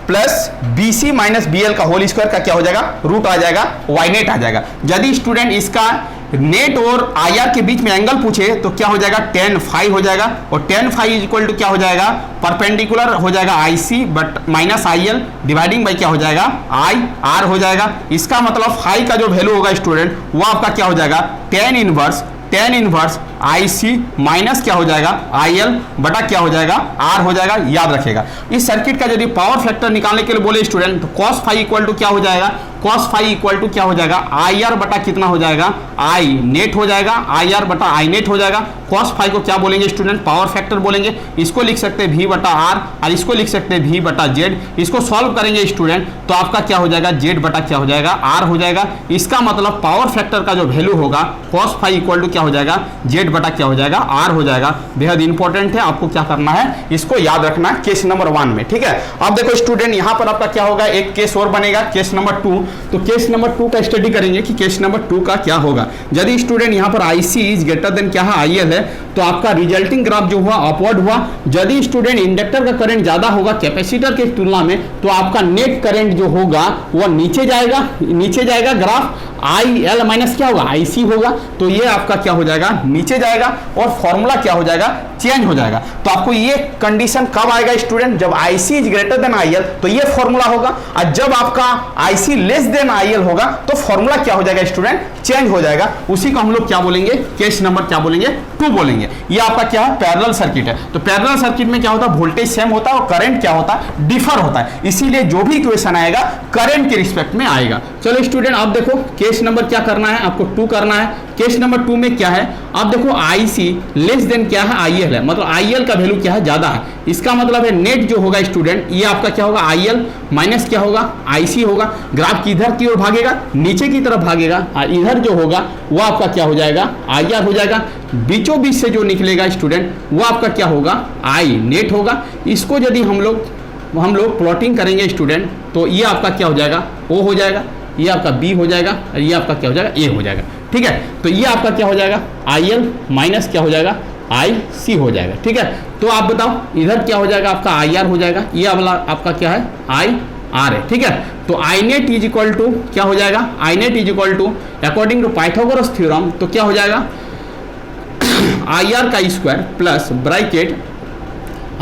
plus BC minus BL का होल स्क्वायर का क्या हो जाएगा, रूट आ जाएगा, वाई नेट आ जाएगा। यदि स्टूडेंट इसका नेट और आईआर के बीच में एंगल पूछे तो क्या हो जाएगा, tan फाई हो जाएगा, और tan phi is equal to क्या हो जाएगा, परपेंडिकुलर हो जाएगा IC बट माइनस IL डिवाइडिंग बाई क्या हो जाएगा, IR हो जाएगा। इसका मतलब फाई का जो वैल्यू होगा स्टूडेंट वो आपका क्या हो जाएगा, tan इनवर्स IC माइनस क्या हो जाएगा, IL बटा क्या हो जाएगा, R हो जाएगा। याद रखेगा इस सर्किट का यदि पावर फैक्टर निकालने के लिए बोले स्टूडेंट तो cos फाई इक्वल टू क्या हो जाएगा, cos फाई इक्वल टू क्या हो जाएगा, IR बटा कितना हो जाएगा, I नेट हो जाएगा, IR बटा I नेट हो जाएगा। cos फाई को क्या बोलेंगे स्टूडेंट, पावर फैक्टर बोलेंगे। इसको लिख सकते हैं V बटा R और इसको लिख सकते हैं V बटा Z। इसको सॉल्व करेंगे स्टूडेंट तो आपका क्या हो जाएगा, Z बटा क्या हो जाएगा, R हो जाएगा। इसका मतलब पावर फैक्टर का जो वैल्यू होगा cos फाई इक्वल टू क्या हो जाएगा, Z बटा क्या हो जाएगा, R हो जाएगा। बेहद इंपॉर्टेंट है, आपको क्या करना है, इसको याद रखना है केस नंबर 1 में। ठीक है, अब देखो स्टूडेंट यहाँ पर आपका क्या होगा, एक केस और बनेगा, केस नंबर 2। तो केस नंबर 2 का स्टडी करेंगे कि केस नंबर 2 का क्या होगा। यदि स्टूडेंट यहाँ पर IC इज ग्रेटर देन क्या है, IL है, तो आपका रिजल्टिंग ग्राफ जो हुआ अपवर्ड हुआ। यदि स्टूडेंट इंडक्टर का करंट ज्यादा होगा कैपेसिटर के तुलना में तो आपका नेट करंट जो होगा वो नीचे जाएगा ग्राफ IL माइनस क्या होगा, IC होगा। तो ये आपका क्या हो जाएगा, नीचे जाएगा और फॉर्मूला क्या हो जाएगा, चेंज हो जाएगा। तो आपको ये कंडीशन कब आएगा स्टूडेंट, जब IC is greater than IL तो ये फॉर्मूला होगा, और जब आपका IC लेस देन IL होगा तो फॉर्मूला क्या हो जाएगा स्टूडेंट, चेंज हो जाएगा। उसी को हम लोग क्या बोलेंगे, केस नंबर क्या बोलेंगे, 2 बोलेंगे। ये आपका क्या है, पैरेलल सर्किट है। तो पैरेलल सर्किट में क्या होता है, वोल्टेज सेम होता है और करंट क्या होता है, डिफर होता है। इसीलिए जो भी इक्वेशन आएगा करंट के रिस्पेक्ट में आएगा। चलो स्टूडेंट आप देखो केस नंबर क्या करना है, आपको 2 करना है। केस नंबर 2 में क्या है, आप देखो IC लेस देन क्या है, IL है, मतलब IL का वैल्यू क्या है, ज्यादा है। इसका मतलब है नेट जो होगा स्टूडेंट ये आपका क्या होगा, IL माइनस क्या होगा, IC होगा। ग्राफ किधर की ओर भागेगा, नीचे की तरफ भागेगा, और इधर जो होगा वो आपका क्या हो जाएगा, IR हो जाएगा। बीचों बीच से जो निकलेगा स्टूडेंट वो आपका क्या होगा, I नेट होगा। इसको यदि हम लोग प्लॉटिंग करेंगे स्टूडेंट तो ये आपका क्या हो जाएगा, O हो जाएगा, ये आपका B हो जाएगा, और ये आपका क्या हो जाएगा, A हो जाएगा। ठीक है, तो ये आपका क्या हो जाएगा, IL माइनस क्या हो जाएगा, IC हो जाएगा। ठीक है, तो आप बताओ इधर क्या हो जाएगा, आपका IR हो जाएगा, ये वाला आपका क्या है, IR है। ठीक है, तो I net is equal to क्या हो जाएगा, I net is equal to according to Pythagoras theorem तो क्या हो जाएगा, IR का square plus bracket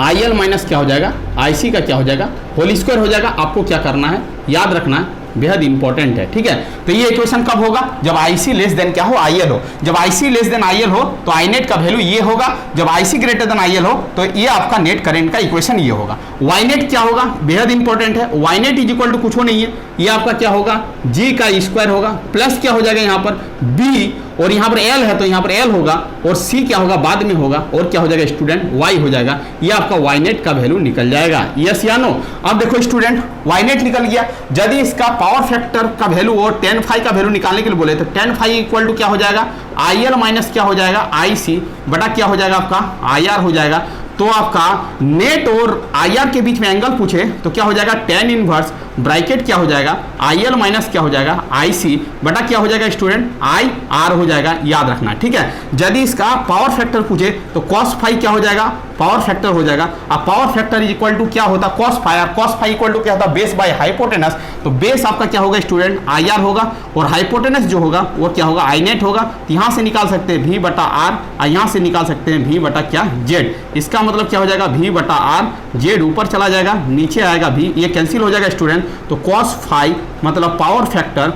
IL minus क्या हो जाएगा, IC का क्या हो जाएगा, होल स्क्वायर हो जाएगा। आपको क्या करना है, याद रखना है, बेहद इंपॉर्टेंट है। ठीक है, तो ये इक्वेशन कब होगा, जब IC लेस देन क्या हो, IL हो। जब IC लेस देन IL हो तो I नेट का वैल्यू ये होगा, जब IC ग्रेटर देन IL हो तो ये आपका नेट करंट का इक्वेशन ये होगा। Y नेट क्या होगा, बेहद इंपॉर्टेंट है, Y net is equal to कुछ नहीं है, ये आपका क्या होगा, G का स्क्वायर होगा प्लस क्या हो जाएगा यहाँ पर B, और यहाँ पर L है तो यहाँ पर L होगा, और C क्या होगा, बाद में होगा, और क्या हो जाएगा स्टूडेंट, Y हो जाएगा। ये आपका Y नेट का वैल्यू निकल जाएगा, यस या नो। अब देखो स्टूडेंट Y नेट निकल गया। यदि इसका पावर फैक्टर का वैल्यू और tan फाई का वैल्यू निकालने के लिए बोले तो tan फाई इक्वल टू क्या हो जाएगा, IL माइनस क्या हो जाएगा, IC बटा क्या हो जाएगा, आपका IR हो जाएगा। तो आपका नेट और IR के बीच में एंगल पूछे तो क्या हो जाएगा, tan इनवर्स ब्रैकेट क्या हो जाएगा, IL माइनस क्या हो जाएगा, IC बटा क्या हो जाएगा स्टूडेंट, IR हो जाएगा। याद रखना, ठीक है। यदि इसका पावर फैक्टर पूछे तो cos फाई क्या हो जाएगा, पावर फैक्टर हो जाएगा। अब power factor is equal to क्या होता है, cos फाई, और cos फाई इक्वल टू क्या होता है, बेस बाय हाइपोटेनस। तो बेस आपका क्या होगा स्टूडेंट, IR होगा, और हाइपोटेनस जो होगा वो क्या होगा, I नेट होगा। तो यहाँ से निकाल सकते हैं V बटा R, और यहाँ से निकाल सकते हैं V बटा क्या, Z। इसका मतलब क्या हो जाएगा, V बटा R, Z ऊपर चला जाएगा, नीचे आएगा V, ये कैंसिल हो जाएगा स्टूडेंट। तो cos फाई मतलब power factor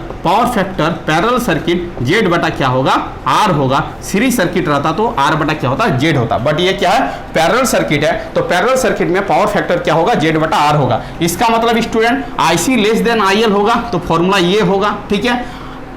parallel circuit Z बटा क्या होगा, R होगा। सीरीज सर्किट रहता तो R बटा क्या होता, Z होता। बट ये क्या है, पैरेलल सर्किट है, तो पैरेलल सर्किट में पावर फैक्टर क्या होगा, Z बटा R होगा। इसका मतलब student IC less than IL होगा तो फॉर्मूला ये होगा, ठीक है।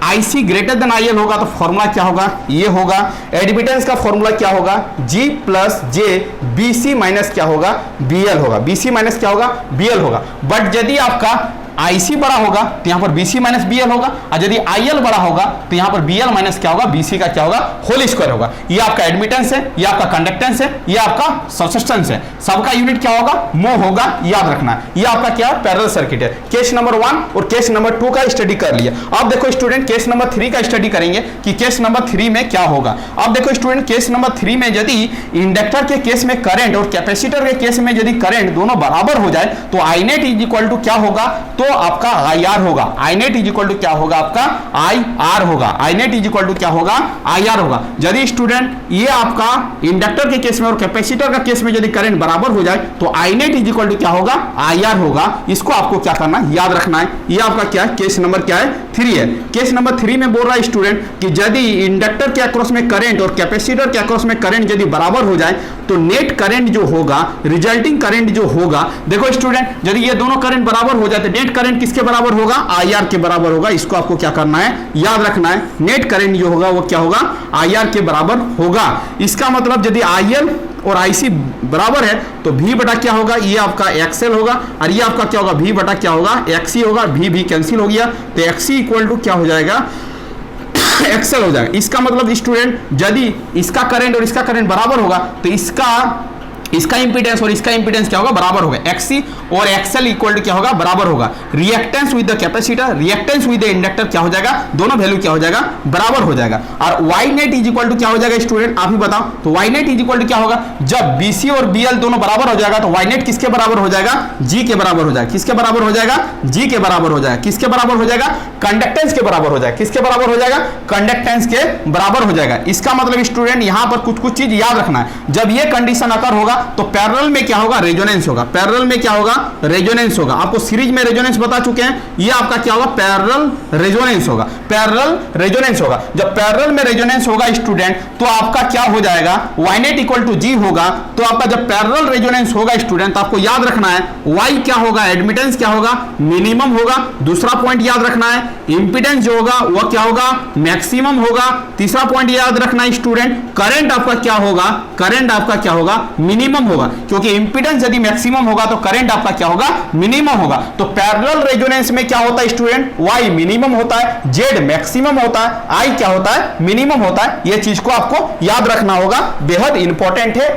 IC ग्रेटर देन IL होगा तो फॉर्मूला क्या होगा, ये होगा। एडमिटेंस का फॉर्मूला क्या होगा, G plus J BC minus क्या होगा, BL होगा। BC माइनस क्या होगा, BL होगा। बट यदि आपका IC बड़ा होगा तो यहाँ पर BC माइनस BL होगा, और यदि IL बड़ा होगा तो यहाँ पर BL माइनस क्या होगा, BC का क्या होगा, होल स्क्वायर होगा। ये आपका एडमिटेंस है, ये आपका कंडक्टेंस है, ये आपका सब्सिस्टेंस है। सबका यूनिट क्या होगा, मो होगा, याद रखना। ये आपका क्या है, पैरेलल सर्किट है। केस नंबर 1 और केस नंबर 2 का स्टडी कर लिया। अब देखो स्टूडेंट केस नंबर 3 का स्टडी करेंगे कि केस नंबर 3 में क्या होगा। अब देखो स्टूडेंट केस नंबर 3 में यदि इंडक्टर के केस में करंट और कैपेसिटर के केस में यदि करंट दोनों बराबर हो जाए तो I net is equal to क्या होगा, तो तो आपका आई आर होगा। I net is equal to क्या होगा, आपका आई आर होगा। I net is equal to क्या होगा, आई आर होगा। यदि स्टूडेंट ये आपका इंडक्टर के केस में और कैपेसिटर का केस में यदि करंट बराबर हो जाए तो आई नेट इज इक्वल टू क्या होगा, आई आर होगा। इसको आपको क्या करना है, याद रखना है। ये आपका क्या है, केस नंबर क्या है, 3 है। केस नंबर 3 में बोल रहा है स्टूडेंट कि यदि इंडक्टर के अक्रॉस में करंट और कैपेसिटर के अक्रॉस में करंट यदि बराबर हो जाए तो नेट करंट जो होगा, रिजल्टिंग करंट जो होगा, देखो स्टूडेंट, यदि ये दोनों करंट बराबर हो जाए तो नेट करंट किसके बराबर होगा, आई आर के बराबर होगा। इसको आपको क्या करना है, याद रखना है। नेट करंट जो होगा वो क्या होगा, आई आर के बराबर होगा। इसका मतलब यदि आई एल और आईसी बराबर है तो V बटा क्या होगा, ये आपका एक्सएल होगा और ये आपका क्या होगा, V बटा क्या होगा, एक्सी होगा। V कैंसिल हो गया तो एक्सी इक्वल टू क्या हो जाएगा, एक्सएल हो जाएगा। इसका मतलब स्टूडेंट यदि इसका करंट और इसका करंट बराबर होगा तो इसका इंपीडेंस और इसका इंपीडेंस क्या होगा, बराबर होगा। एक्सी और एक्सएल इक्वल टू क्या होगा, बराबर होगा। Reactance with the capacitor, reactance with the inductor क्या हो जाएगा, दोनों वैल्यू क्या हो जाएगा, बराबर हो जाएगा। और Y net is equal to क्या हो जाएगा स्टूडेंट, आप ही बताओ। तो Y net is equal to क्या होगा, जब बीसी और बीएल दोनों बराबर हो जाएगा तो वाई नेट किसके बराबर हो जाएगा, जी के बराबर हो जाएगा। किसके बराबर हो जाएगा, जी के बराबर हो जाएगा। किसके बराबर हो जाएगा, कंडक्टेंस के बराबर हो जाएगा। किसके बराबर हो जाएगा, कंडक्टेंस के बराबर हो जाएगा। इसका मतलब स्टूडेंट यहां पर कुछ चीज याद रखना है। जब ये कंडीशन अकर होगा तो पैरेलल में क्या होगा, रेजोनेंस होगा। पैरेलल में क्या होगा, रेजोनेंस होगा। आपको सीरीज में रेजोनेंस बता चुके हैं, ये आपका क्या होगा, पैरेलल रेजोनेंस होगा। पैरेलल रेजोनेंस होगा। जब पैरेलल में रेजोनेंस होगा स्टूडेंट तो आपका क्या हो जाएगा, वाई नेट इक्वल टू जी होगा। तो आपका जब पैरेलल रेजोनेंस होगा स्टूडेंट तो आपको याद रखना है वाई क्या होगा, एडमिटेंस क्या होगा, मिनिमम होगा। दूसरा पॉइंट याद रखना है, इंपीडेंस जो होगा वह क्या होगा, मैक्सिमम होगा। तीसरा पॉइंट याद रखना है स्टूडेंट, करंट आपका क्या होगा, करंट आपका क्या होगा, मिनिमम होगा। क्योंकि इंपीडेंस यदि मैक्सिमम होगा तो करंट आपका क्या होगा, मिनिमम होगा। तो पैरेलल रेजोनेंस में क्या होता है स्टूडेंट, वाई मिनिमम होता है, जेड मैक्सिमम होता है, आई क्या होता है, मिनिमम होता है। ये चीज को आपको याद रखना होगा, बेहद इंपॉर्टेंट है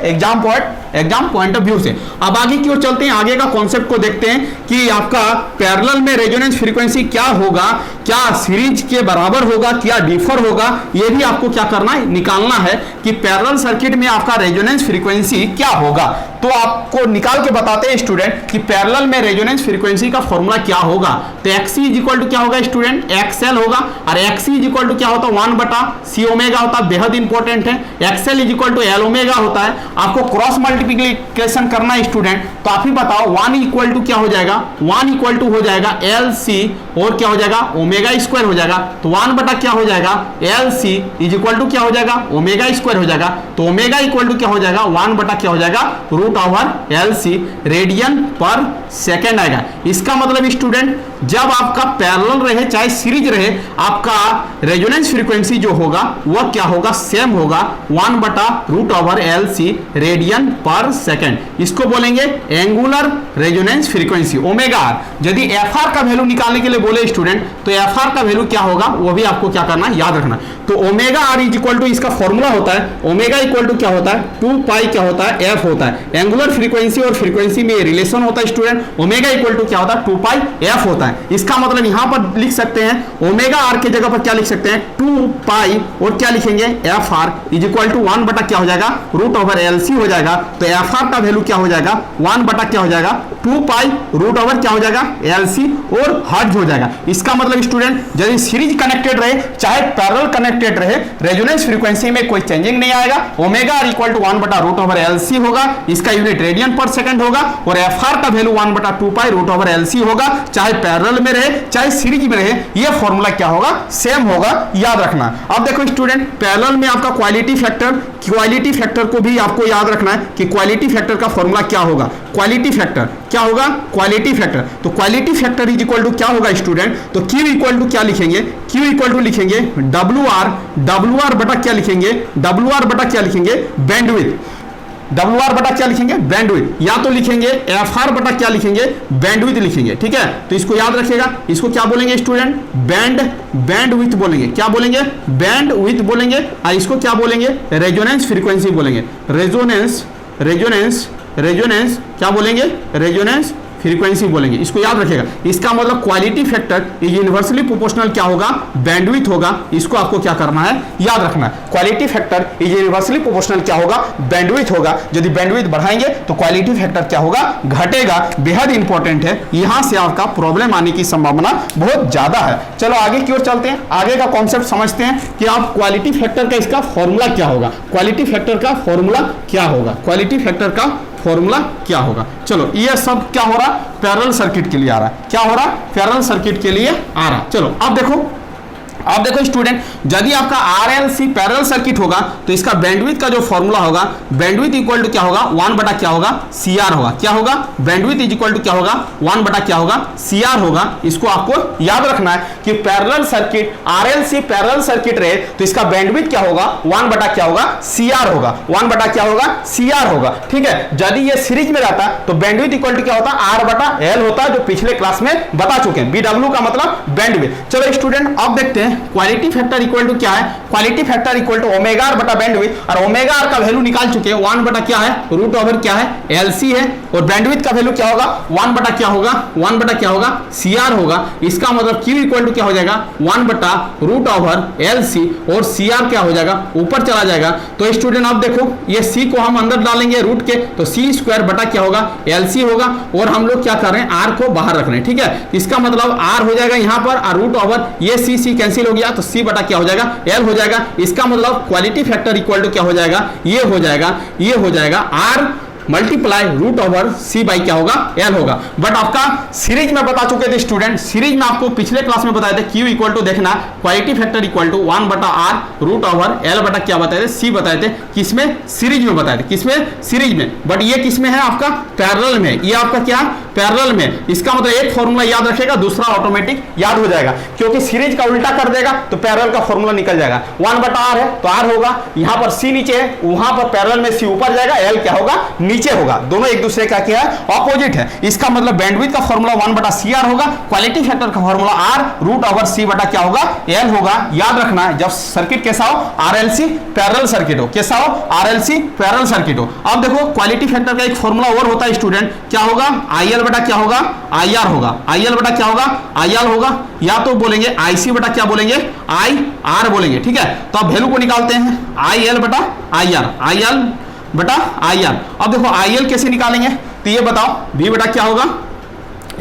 एग्जाम पॉइंट ऑफ व्यू से। अब आगे की ओर चलते हैं, आगे का कॉन्सेप्ट को देखते हैं कि आपका पैरेलल में रेजोनेंस फ्रीक्वेंसी क्या होगा, क्या सीरीज के बराबर होगा, क्या डिफर होगा। ये भी आपको क्या करना है, निकालना है कि पैरेलल सर्किट में आपका रेजोनेंस फ्रीक्वेंसी क्या होगा। तो आपको निकाल के बताते हैं स्टूडेंट कि पैरेलल में रेजोनेंस फ्रीक्वेंसी का फॉर्मूला क्या होगा। तो एक्सी इज इक्वल टू क्या होगा स्टूडेंट, एक्सएल होगा। और एक्सी इज इक्वल टू क्या होता है, 1 बटा सी ओमेगा होता है, बेहद इंपॉर्टेंट है। XL is equal to L omega होता है। आपको क्रॉस मल्टीप्लिकेशन करना है स्टूडेंट, तो आप ही बताओ 1 इक्वल टू क्या हो जाएगा, 1 इक्वल टू हो जाएगा एल सी और क्या हो जाएगा, ओमेगा स्क्वायर हो जाएगा। तो 1 बटा क्या हो जाएगा, L C is equal to क्या हो जाएगा, ओमेगा स्क्वायर हो जाएगा। तो ओमेगा इक्वल टू क्या हो जाएगा, 1 बटा क्या हो जाएगा, root over L C radian per second आएगा। इसका मतलब स्टूडेंट जब आपका पैरेलल रहे चाहे सीरीज रहे, आपका रेजोनेंस फ्रीक्वेंसी जो होगा वह क्या होगा, सेम होगा, 1 बटा root over L C radian per second. इसको बोलेंगे angular resonance frequency omega R. यदि एफ आर का वैल्यू निकालने के लिए बोले स्टूडेंट तो एफ आर का वैल्यू क्या होगा वो भी आपको क्या करना है, याद रखना। तो omega R is equal to, इसका फॉर्मूला होता है ओमेगा इक्वल टू क्या होता है, 2 पाई क्या होता है, एफ होता है। एंगुलर फ्रीक्वेंसी और फ्रीक्वेंसी में रिलेशन होता है स्टूडेंट, ओमेगा इक्वल टू क्या होता है, 2 पाई एफ होता है। इसका मतलब यहां पर लिख सकते हैं ओमेगा आर के जगह पर क्या लिख सकते हैं, 2 पाई और क्या लिखेंगे, F R is equal to 1 बटा क्या हो जाएगा, रूट ओवर एल सी हो जाएगा। तो एफ आर का वैल्यू क्या हो जाएगा, 1 बटा क्या हो जाएगा, 2 पाई रूट ओवर क्या हो जाएगा, एल सी और हर्ट्ज हो जाएगा। इसका मतलब स्टूडेंट यदि सीरीज कनेक्टेड रहे चाहे पैरेलल कनेक्टेड रहे, रेजोनेंस फ्रीक्वेंसी में कोई चेंजिंग नहीं आएगा। ओमेगा आर इक्वल टू 1 बटा रूट ओवर एल सी होगा, इसका यूनिट रेडियन पर सेकंड होगा। और एफ आर का वैल्यू 1 बटा 2 pi root over L C होगा, चाहे पैरेलल में रहे चाहे सीरीज में रहे, ये फॉर्मूला क्या होगा, सेम होगा, याद रखना। अब देखो स्टूडेंट पैरेलल में आपका क्वालिटी फैक्टर को भी आपको याद रखना है कि क्वालिटी फैक्टर का फॉर्मूला क्या होगा। क्वालिटी फैक्टर क्या होगा, क्वालिटी फैक्टर। तो quality factor is equal to क्या होगा स्टूडेंट, तो Q इक्वल टू क्या लिखेंगे, Q इक्वल टू लिखेंगे WR बटा क्या लिखेंगे, WR बटा क्या लिखेंगे, बैंडविड्थ। WR बटा क्या लिखेंगे, बैंडविड्थ, या तो लिखेंगे FR बटा क्या लिखेंगे, बैंडविड्थ लिखेंगे। ठीक है, तो इसको याद रखिएगा। इसको क्या बोलेंगे स्टूडेंट, बैंडविड्थ बोलेंगे। क्या बोलेंगे, बैंडविड्थ बोलेंगे। और इसको क्या बोलेंगे, रेजोनेंस फ्रीक्वेंसी बोलेंगे। रेजोनेंस क्या बोलेंगे, रेजोनेंस फ्रीक्वेंसी बोलेंगे, इसको याद रखिएगा। इसका मतलब quality factor is inversely proportional क्या होगा, बैंडविड्थ होगा। इसको आपको क्या करना है, याद रखना है। Quality factor is inversely proportional क्या होगा, बैंडविड्थ होगा। यदि बैंडविड्थ बढ़ाएंगे तो क्वालिटी फैक्टर क्या होगा, घटेगा। बेहद इंपॉर्टेंट है, यहां से आपका प्रॉब्लम आने की संभावना बहुत ज्यादा है। चलो आगे की ओर चलते हैं, आगे का कॉन्सेप्ट समझते हैं कि आप क्वालिटी फैक्टर का इसका फॉर्मूला क्या होगा, क्वालिटी फैक्टर का फॉर्मूला क्या होगा, क्वालिटी फैक्टर का फॉर्मूला क्या होगा। चलो ये सब क्या हो रहा, पैरेलल सर्किट के लिए आ रहा है। क्या हो रहा, पैरेलल सर्किट के लिए आ रहा। चलो अब देखो स्टूडेंट, यदि आपका RLC पैरेलल सर्किट होगा तो इसका बैंडविड्थ का जो फॉर्मूला होगा, बैंडविड्थ इक्वल टू क्या होगा, 1 बटा क्या होगा, CR होगा। क्या होगा, बैंडविड्थ इज इक्वल टू क्या होगा, 1 बटा क्या होगा, CR होगा। इसको आपको याद रखना है कि parallel circuit RLC parallel circuit रहे तो इसका बैंडविड्थ क्या होगा, 1 बटा क्या होगा, CR होगा। 1 बटा क्या होगा, CR होगा। ठीक है, यदि ये सीरीज में रहता तो बैंडविड्थ इक्वल टू क्या होता, R बटा L होता, जो पिछले क्लास में बता चुके हैं। BW का मतलब बैंडविड्थ। चलो स्टूडेंट अब देखते हैं क्वालिटी फैक्टर इक्वल टू क्या है, quality factor equal to omega R बटा बैंडविड्थ। और ओमेगा आर का वैल्यू निकाल चुके हैं, 1 बटा क्या है, रूट ओवर क्या है, LC है। और बैंडविड्थ का वैल्यू क्या होगा, 1 बटा क्या होगा, 1 बटा क्या होगा, CR होगा। इसका मतलब Q इक्वल टू क्या हो जाएगा, 1 बटा रूट ओवर LC, और CR क्या हो जाएगा, ऊपर चला जाएगा। तो स्टूडेंट अब देखो, ये C को हम अंदर डालेंगे रूट के, तो C स्क्वायर बटा क्या होगा, LC होगा। और हम लोग क्या कर रहे हैं, R को बाहर रख रहे हैं। ठीक है, इसका मतलब R हो जाएगा यहाँ पर, और रूट ओवर ये C कैंसिल हो गया तो C बटा क्या हो जाएगा, L हो जाएगा। इसका मतलब क्वालिटी फैक्टर इक्वल टू क्या हो जाएगा, ये हो जाएगा R multiply root over C by क्या होगा, L होगा। बट आपका सीरीज में बता चुके थे स्टूडेंट, सीरीज में आपको पिछले क्लास में बताए थे Q इक्वल टू देखना, क्वालिटी फैक्टर इक्वल टू 1 बटा R रूट ओवर L बटा क्या बताए थे, C बताए थे। किसमें, सीरीज में बताए थे, किसमें, सीरीज में। बट ये किसमें है, आपका पैरेलल में। ये आपका क्या, पैरेलल में। इसका मतलब एक फॉर्मूला याद रखेगा, दूसरा ऑटोमेटिक याद हो जाएगा, क्योंकि सीरीज का उल्टा कर देगा तो पैरेलल का फॉर्मूला निकल जाएगा। 1 बटा R है तो R होगा, यहां पर C नीचे है, वहां पर पैरेलल में C ऊपर जाएगा, L क्या होगा, नीचे होगा। दोनों एक दूसरे का क्या है, ऑपोजिट है। इसका मतलब बैंडविड्थ का फॉर्मूला 1 बटा CR होगा, क्वालिटी फैक्टर का formula R root over C बटा क्या होगा, L होगा। याद रखना है, जब सर्किट कैसा हो, RLC पैरेलल सर्किट हो, कैसा हो, RLC पैरेलल सर्किट हो। अब देखो क्वालिटी फैक्टर का एक फॉर्मूला और होता है स्टूडेंट, क्या होगा, IL बटा क्या होगा, IR होगा। IL बटा क्या होगा, IR होगा, या तो बोलेंगे IC बटा क्या बोलेंगे, IR बोलेंगे। ठीक है, तो अब वैल्यू को निकालते हैं, IL बटा IR, IL बटा IR। अब देखो IL कैसे निकालेंगे, तो ये बताओ, V बटा क्या होगा,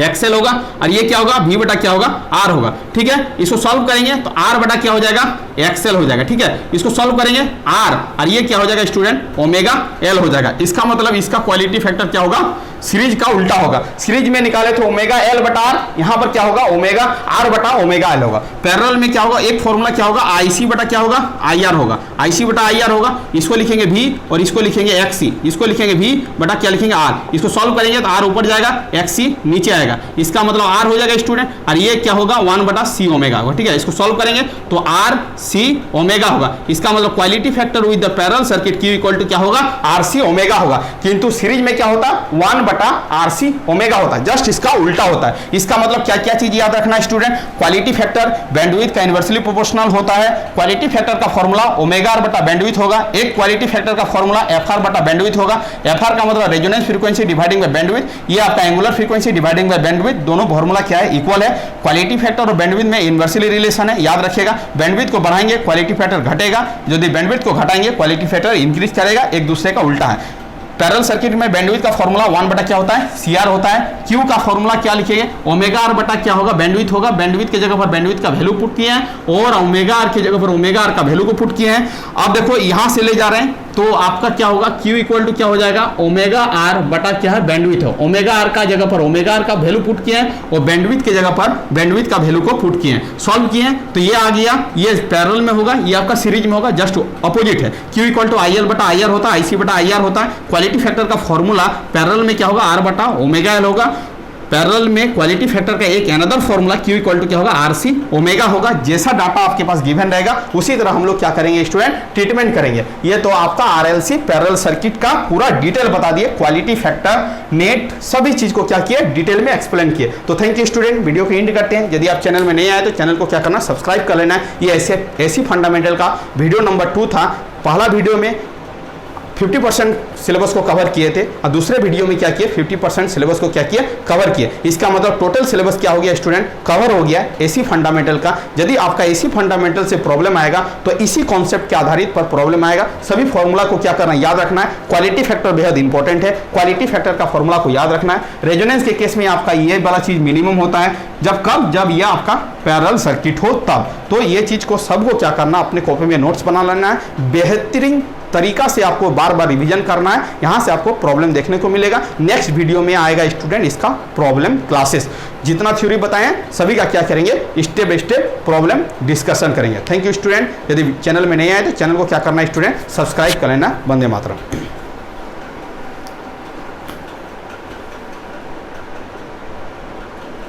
XL होगा, और ये क्या होगा, V बटा क्या होगा, R होगा। ठीक है, इसको सॉल्व करेंगे तो R बटा क्या हो जाएगा, XL हो जाएगा। ठीक है, इसको सॉल्व करेंगे R, और ये क्या हो जाएगा स्टूडेंट, ओमेगा L हो जाएगा। इसका मतलब इसका क्वालिटी फैक्टर क्या होगा, सीरीज का उल्टा होगा। सीरीज में निकाले तो ओमेगा L बटा R, यहां पर क्या होगा, ओमेगा R बटा ओमेगा L होगा। पैरेलल में क्या होगा, एक फॉर्मूला क्या होगा, IC बटा क्या होगा, IR होगा। IC बटा IR होगा, इसको लिखेंगे V और इसको लिखेंगे XC, इसको लिखेंगे V बटा क्या लिखेंगे R। इसको सॉल्व करेंगे तो R ऊपर जाएगा, XC नीचे आएगा। इसका मतलब R हो जाएगा स्टूडेंट, और ये क्या होगा, 1 बटा C ओमेगा होगा। ठीक है, इसको सॉल्व करेंगे तो R C ओमेगा होगा। इसका मतलब quality factor with the parallel circuit Q equal to क्या होगा, RC ओमेगा होगा। किंतु सीरीज में क्या होता, 1 बटा RC ओमेगा होता है, जस्ट इसका उल्टा होता है। इसका मतलब क्या क्या चीज याद रखना है स्टूडेंट, क्वालिटी फैक्टर बैंडविड्थ का इनवर्सली प्रोपोर्शनल होता है। क्वालिटी फैक्टर का फॉर्मूला ओमेगा R बटा बैंडविड्थ होगा। एक क्वालिटी फैक्टर का फॉर्मूला FR बटा बैंडविड्थ होगा। FR का मतलब resonance frequency dividing bye bandwidth, ये आपका angular frequency dividing bye bandwidth, दोनों फॉर्मूला क्या है, इक्वल है। क्वालिटी फैक्टर और बैंडविड्थ में इनवर्सली रिलेशन है, याद रखिएगा। बैंडविड्थ को बढ़ाएंगे क्वालिटी फैक्टर घटेगा, यदि बैंडविड्थ को घटाएंगे क्वालिटी फैक्टर इंक्रीज करेगा, एक दूसरे का उल्टा है। पैरेलल सर्किट में बैंडविड्थ का फॉर्मूला 1 बटा क्या होता है, CR होता है। Q का फॉर्मूला क्या लिखेंगे, ओमेगा R बटा क्या होगा, बैंडविड्थ होगा। बैंडविड्थ के जगह पर बैंडविड्थ का वैल्यू पुट किए हैं, और ओमेगा R की जगह पर ओमेगा R का वैल्यू को पुट किए हैं। अब देखो यहां से ले जा रहे हैं तो आपका क्या होगा, Q इक्वल टू क्या हो जाएगा, ओमेगा R बटा क्या है, बैंडविड्थ हो। ओमेगा R का जगह पर ओमेगा R का वैल्यू पुट किए हैं, और बैंडविड्थ के जगह पर बैंडविड्थ का वैल्यू को पुट किए हैं, सॉल्व किए हैं तो ये आ गया। ये पैरेलल में होगा, ये आपका सीरीज में होगा, जस्ट अपोजिट है। Q इक्वल टू IL बटा IR होता है, IC बटा IR होता है। क्वालिटी फैक्टर का फॉर्मूला पैरेलल में क्या होगा, R बटा ओमेगा L होगा। पैरेलल में क्वालिटी फैक्टर का एक another formula Q equal to क्या होगा, RC ओमेगा होगा। जैसा डाटा आपके पास गिवन रहेगा उसी तरह हम लोग क्या करेंगे स्टूडेंट, ट्रीटमेंट करेंगे। ये तो आपका RLC पैरेलल सर्किट का पूरा डिटेल बता दिए, क्वालिटी फैक्टर, नेट, सभी चीज को क्या किए, डिटेल में एक्सप्लेन किए। तो थैंक यू स्टूडेंट, वीडियो को एंड करते हैं। यदि आप चैनल में नहीं आए तो चैनल को क्या करना, सब्सक्राइब कर लेना है। ये ऐसी फंडामेंटल का वीडियो नंबर 2 था। पहला वीडियो में 50% सिलेबस को कवर किए थे और दूसरे वीडियो में क्या किए 50% सिलेबस को क्या किया कवर किए। इसका मतलब टोटल सिलेबस क्या हो गया स्टूडेंट, कवर हो गया एसी फंडामेंटल का। यदि आपका एसी फंडामेंटल से प्रॉब्लम आएगा तो इसी कॉन्सेप्ट के आधारित पर प्रॉब्लम आएगा। सभी फॉर्मूला को क्या करना है, याद रखना है। क्वालिटी फैक्टर बेहद इंपॉर्टेंट है, क्वालिटी फैक्टर का फॉर्मूला को याद रखना है। रेजोनेंस के केस में आपका ये वाला चीज मिनिमम होता है, जब ये आपका पैरेलल सर्किट हो तब। तो ये चीज को सबको क्या करना, अपने कॉपी में नोट्स बना लेना है, बेहतरीन तरीका से आपको बार बार रिवीजन करना है। यहां से आपको प्रॉब्लम देखने को मिलेगा। नेक्स्ट वीडियो में आएगा स्टूडेंट इसका प्रॉब्लम क्लासेस। जितना थ्योरी बताएं सभी का क्या करेंगे, step by step problem discussion करेंगे। Thank you student. यदि चैनल में नहीं आए तो चैनल को क्या करना है स्टूडेंट, सब्सक्राइब कर लेना। वंदे मातरम।